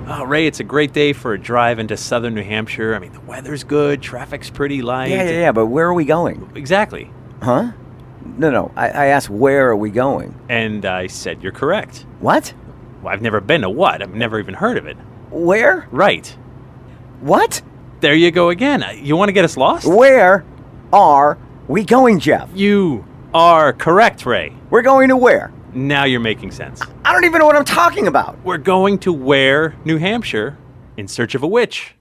Oh, Ray, it's a great day for a drive into southern New Hampshire. I mean, the weather's good, traffic's pretty light. Yeah, but where are we going? Exactly. Huh? No, I asked where are we going? And I said you're correct. What? Well, I've never been to what? I've never even heard of it. Where? Right. What? There you go again. You want to get us lost? Where are we going, Jeff? You are correct, Ray. We're going to where? Now you're making sense. I don't even know what I'm talking about. We're going to Weare, New Hampshire, in search of a witch.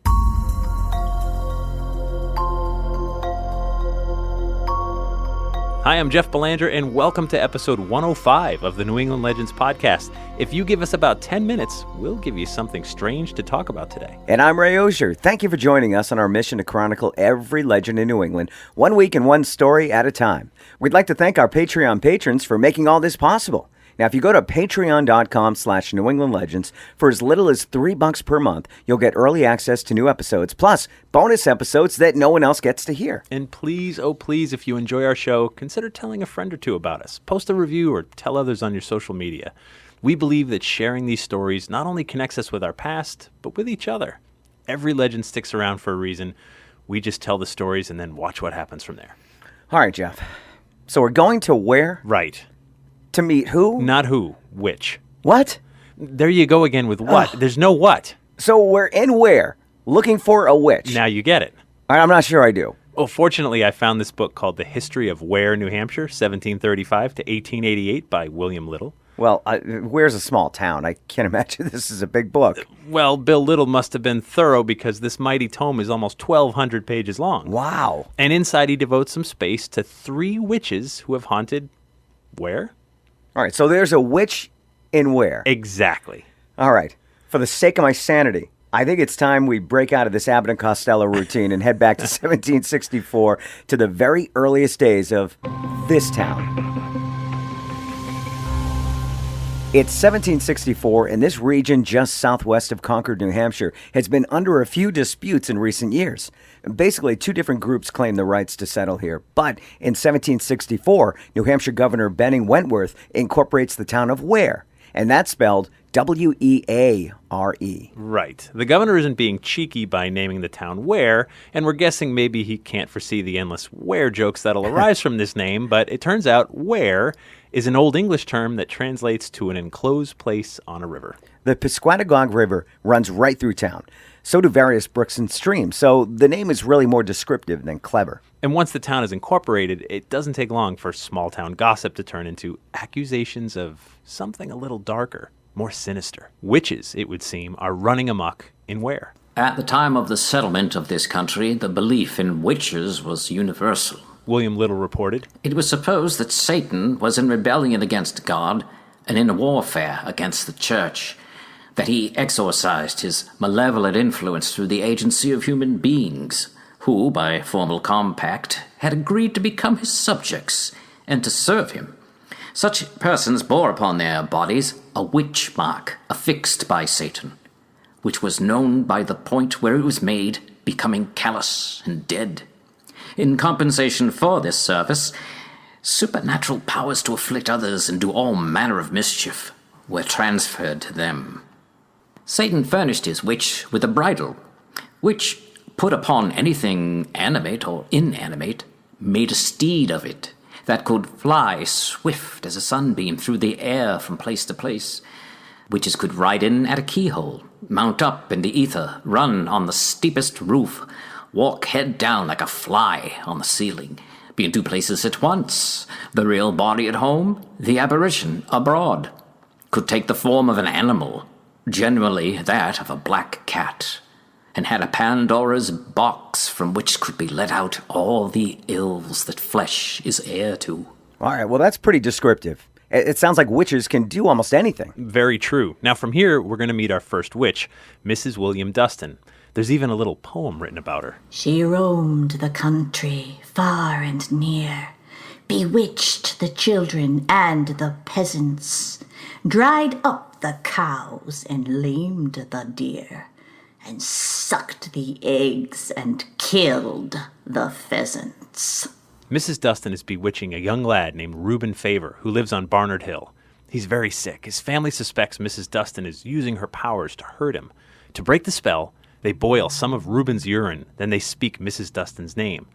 Hi, I'm Jeff Belanger, and welcome to episode 105 of the New England Legends podcast. If you give us about 10 minutes, we'll give you something strange to talk about today. And I'm Ray Auger. Thank you for joining us on our mission to chronicle every legend in New England, one week and one story at a time. We'd like to thank our Patreon patrons for making all this possible. Now, if you go to patreon.com/New England Legends, for as little as $3 per month, you'll get early access to new episodes, plus bonus episodes that no one else gets to hear. And please, oh please, if you enjoy our show, consider telling a friend or two about us. Post a review or tell others on your social media. We believe that sharing these stories not only connects us with our past, but with each other. Every legend sticks around for a reason. We just tell the stories and then watch what happens from there. All right, Jeff. So we're going to where? Right. To meet who? Not who, which. What? There you go again with what. There's no what. So we're in where? Looking for a witch. Now you get it. I'm not sure I do. Well, fortunately, I found this book called The History of Weare, New Hampshire, 1735 to 1888 by William Little. Well, Weare's a small town. I can't imagine this is a big book. Well, Bill Little must have been thorough because this mighty tome is almost 1,200 pages long. Wow. And inside he devotes some space to 3 witches who have haunted Weare? All right, so there's a witch in Weare. Exactly. All right, for the sake of my sanity, I think it's time we break out of this Abbott and Costello routine and head back to 1764 to the very earliest days of this town. It's 1764, and this region just southwest of Concord, New Hampshire, has been under a few disputes in recent years. Basically, 2 different groups claim the rights to settle here. But in 1764, New Hampshire Governor Benning Wentworth incorporates the town of Weare, and that's spelled Weare. Right. The governor isn't being cheeky by naming the town Weare, and we're guessing maybe he can't foresee the endless Weare jokes that'll arise from this name, but it turns out Weare is an Old English term that translates to an enclosed place on a river. The Piscataqag River runs right through town. So do various brooks and streams, so the name is really more descriptive than clever. And once the town is incorporated, it doesn't take long for small-town gossip to turn into accusations of something a little darker, more sinister. Witches, it would seem, are running amok in Weare. At the time of the settlement of this country, the belief in witches was universal. William Little reported. It was supposed that Satan was in rebellion against God and in warfare against the church, that he exorcised his malevolent influence through the agency of human beings, who, by formal compact, had agreed to become his subjects and to serve him. Such persons bore upon their bodies a witch mark affixed by Satan, which was known by the point where it was made, becoming callous and dead. In compensation for this service, supernatural powers to afflict others and do all manner of mischief were transferred to them. Satan furnished his witch with a bridle, which, put upon anything animate or inanimate, made a steed of it that could fly swift as a sunbeam through the air from place to place. Witches could ride in at a keyhole, mount up in the ether, run on the steepest roof, walk head down like a fly on the ceiling, be in 2 places at once, the real body at home, the apparition abroad, could take the form of an animal, generally that of a black cat, and had a Pandora's box from which could be let out all the ills that flesh is heir to. All right, well, that's pretty descriptive. It sounds like witches can do almost anything. Very true. Now from here, we're going to meet our first witch, Mrs. William Dustin. There's even a little poem written about her. She roamed the country far and near, bewitched the children and the peasants, dried up the cows and lamed the deer, and sucked the eggs and killed the pheasants. Mrs. Dustin is bewitching a young lad named Reuben Favor, who lives on Barnard Hill. He's very sick. His family suspects Mrs. Dustin is using her powers to hurt him. To break the spell, they boil some of Reuben's urine, then they speak Mrs. Dustin's name.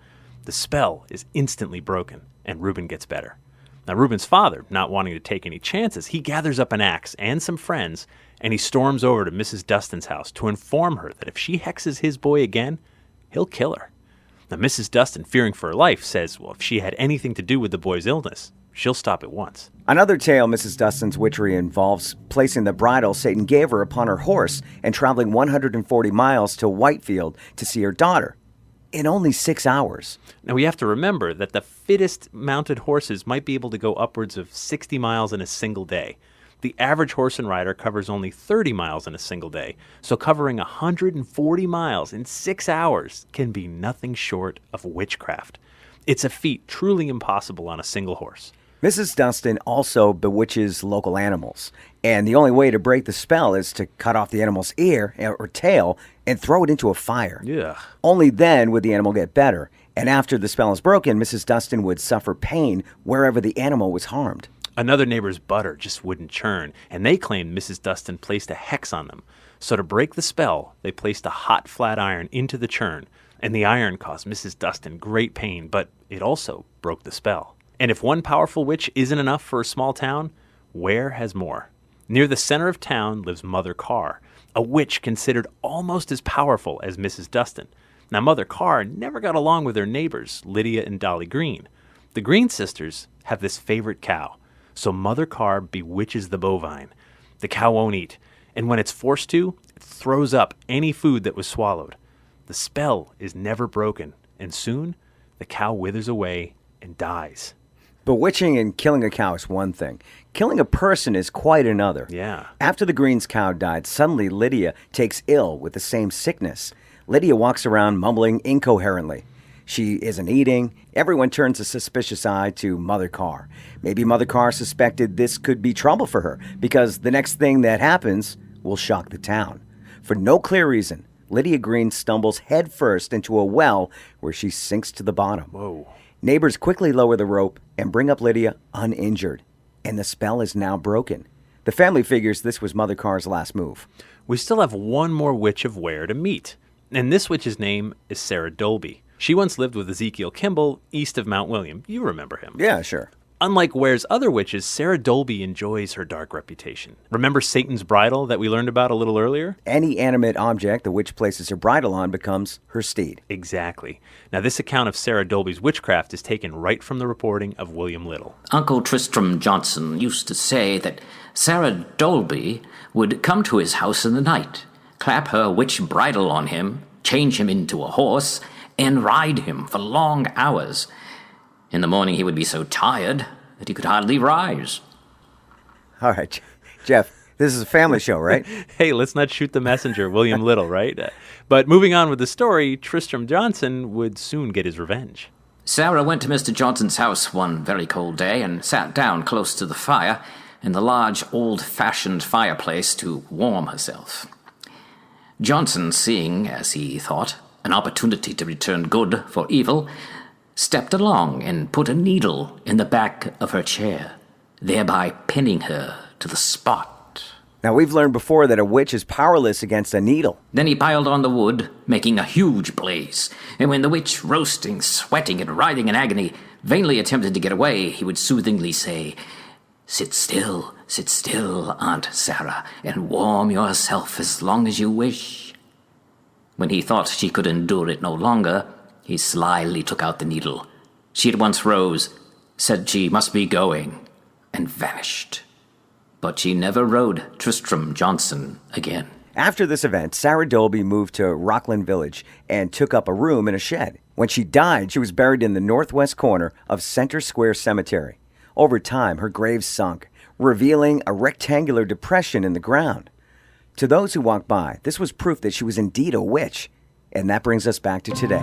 The spell is instantly broken, and Reuben gets better. Now, Reuben's father, not wanting to take any chances, he gathers up an axe and some friends, and he storms over to Mrs. Dustin's house to inform her that if she hexes his boy again, he'll kill her. Now, Mrs. Dustin, fearing for her life, says, well, if she had anything to do with the boy's illness, she'll stop at once. Another tale Mrs. Dustin's witchery involves placing the bridle Satan gave her upon her horse and traveling 140 miles to Whitefield to see her daughter in only 6 hours. Now, we have to remember that the fittest mounted horses might be able to go upwards of 60 miles in a single day. The average horse and rider covers only 30 miles in a single day, so covering 140 miles in 6 hours can be nothing short of witchcraft. It's a feat truly impossible on a single horse. Mrs. Dustin also bewitches local animals, and the only way to break the spell is to cut off the animal's ear or tail and throw it into a fire. Yeah. Only then would the animal get better, and after the spell is broken, Mrs. Dustin would suffer pain wherever the animal was harmed. Another neighbor's butter just wouldn't churn, and they claimed Mrs. Dustin placed a hex on them. So to break the spell, they placed a hot flat iron into the churn, and the iron caused Mrs. Dustin great pain, but it also broke the spell. And if one powerful witch isn't enough for a small town, Weare has more. Near the center of town lives Mother Carr, a witch considered almost as powerful as Mrs. Dustin. Now, Mother Carr never got along with her neighbors, Lydia and Dolly Green. The Green sisters have this favorite cow, so Mother Carr bewitches the bovine. The cow won't eat, and when it's forced to, it throws up any food that was swallowed. The spell is never broken, and soon the cow withers away and dies. Bewitching and killing a cow is one thing. Killing a person is quite another. Yeah. After the Green's cow died, suddenly Lydia takes ill with the same sickness. Lydia walks around mumbling incoherently. She isn't eating. Everyone turns a suspicious eye to Mother Carr. Maybe Mother Carr suspected this could be trouble for her, because the next thing that happens will shock the town. For no clear reason, Lydia Green stumbles headfirst into a well where she sinks to the bottom. Whoa. Neighbors quickly lower the rope and bring up Lydia uninjured, and the spell is now broken. The family figures this was Mother Carr's last move. We still have one more witch of Weare to meet, and this witch's name is Sarah Dolby. She once lived with Ezekiel Kimball east of Mount William. You remember him. Yeah, sure. Unlike Ware's other witches, Sarah Dolby enjoys her dark reputation. Remember Satan's bridle that we learned about a little earlier? Any animate object the witch places her bridle on becomes her steed. Exactly. Now, this account of Sarah Dolby's witchcraft is taken right from the reporting of William Little. Uncle Tristram Johnson used to say that Sarah Dolby would come to his house in the night, clap her witch bridle on him, change him into a horse, and ride him for long hours. In the morning he would be so tired that he could hardly rise. All right, Jeff, this is a family show, right? Hey, let's not shoot the messenger, William Little, right? But moving on with the story, Tristram Johnson would soon get his revenge. Sarah went to Mr. Johnson's house one very cold day and sat down close to the fire in the large old-fashioned fireplace to warm herself. Johnson, seeing, as he thought, an opportunity to return good for evil, stepped along and put a needle in the back of her chair, thereby pinning her to the spot. Now, we've learned before that a witch is powerless against a needle. Then he piled on the wood, making a huge blaze, and when the witch, roasting, sweating, and writhing in agony, vainly attempted to get away, he would soothingly say, sit still, Aunt Sarah, and warm yourself as long as you wish." When he thought she could endure it no longer, he slyly took out the needle. She at once rose, said she must be going, and vanished. But she never rode Tristram Johnson again. After this event, Sarah Dolby moved to Rockland Village and took up a room in a shed. When she died, she was buried in the northwest corner of Center Square Cemetery. Over time, her grave sunk, revealing a rectangular depression in the ground. To those who walked by, this was proof that she was indeed a witch. And that brings us back to today.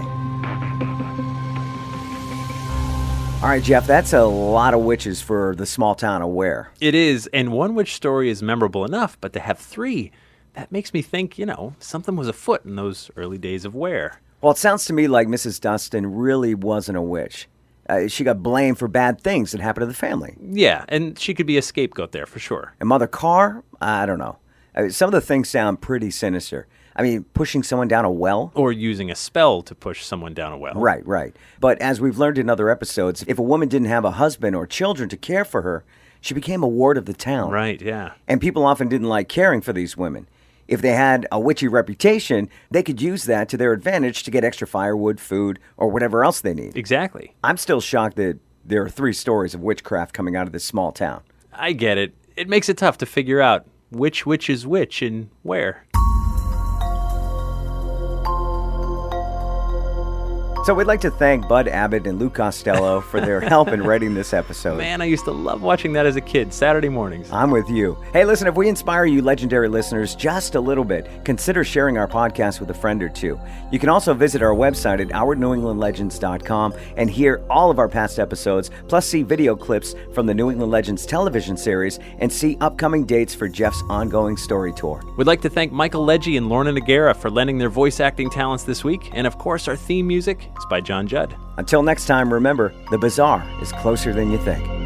All right, Jeff, that's a lot of witches for the small town of Weare. It is, and one witch story is memorable enough, but to have three, that makes me think, something was afoot in those early days of Weare. Well, it sounds to me like Mrs. Dustin really wasn't a witch. She got blamed for bad things that happened to the family. Yeah, and she could be a scapegoat there for sure. And Mother Carr? I don't know. Some of the things sound pretty sinister. I mean, pushing someone down a well? Or using a spell to push someone down a well. Right. But as we've learned in other episodes, if a woman didn't have a husband or children to care for her, she became a ward of the town. Right, yeah. And people often didn't like caring for these women. If they had a witchy reputation, they could use that to their advantage to get extra firewood, food, or whatever else they need. Exactly. I'm still shocked that there are 3 stories of witchcraft coming out of this small town. I get it. It makes it tough to figure out which witch is which and where. So we'd like to thank Bud Abbott and Lou Costello for their help in writing this episode. Man, I used to love watching that as a kid, Saturday mornings. I'm with you. Hey, listen, if we inspire you legendary listeners just a little bit, consider sharing our podcast with a friend or two. You can also visit our website at ournewenglandlegends.com and hear all of our past episodes, plus see video clips from the New England Legends television series and see upcoming dates for Jeff's ongoing story tour. We'd like to thank Michael Legge and Lorna Nagara for lending their voice acting talents this week, and of course our theme music is by John Judd. Until next time, remember, the bizarre is closer than you think.